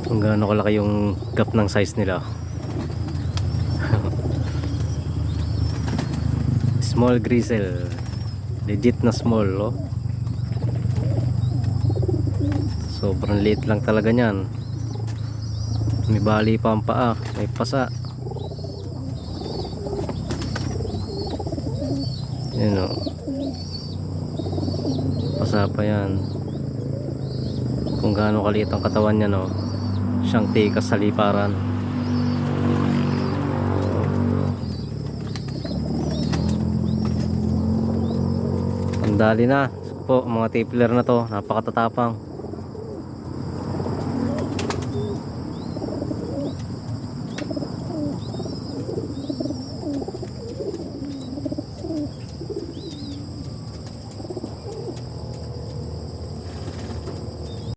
kung gaano kalaki yung gap ng size nila. Small grizzle, legit na small, oh. Sobrang liit lang talaga niyan. May bali pa ang paa, may pasa. Yan, oh. Pasa pa yan. Kung gaano kaliit ang katawan niya, no, siyang tikas sa liparan. Ang dali na po mga tipler na to, napakatatapang.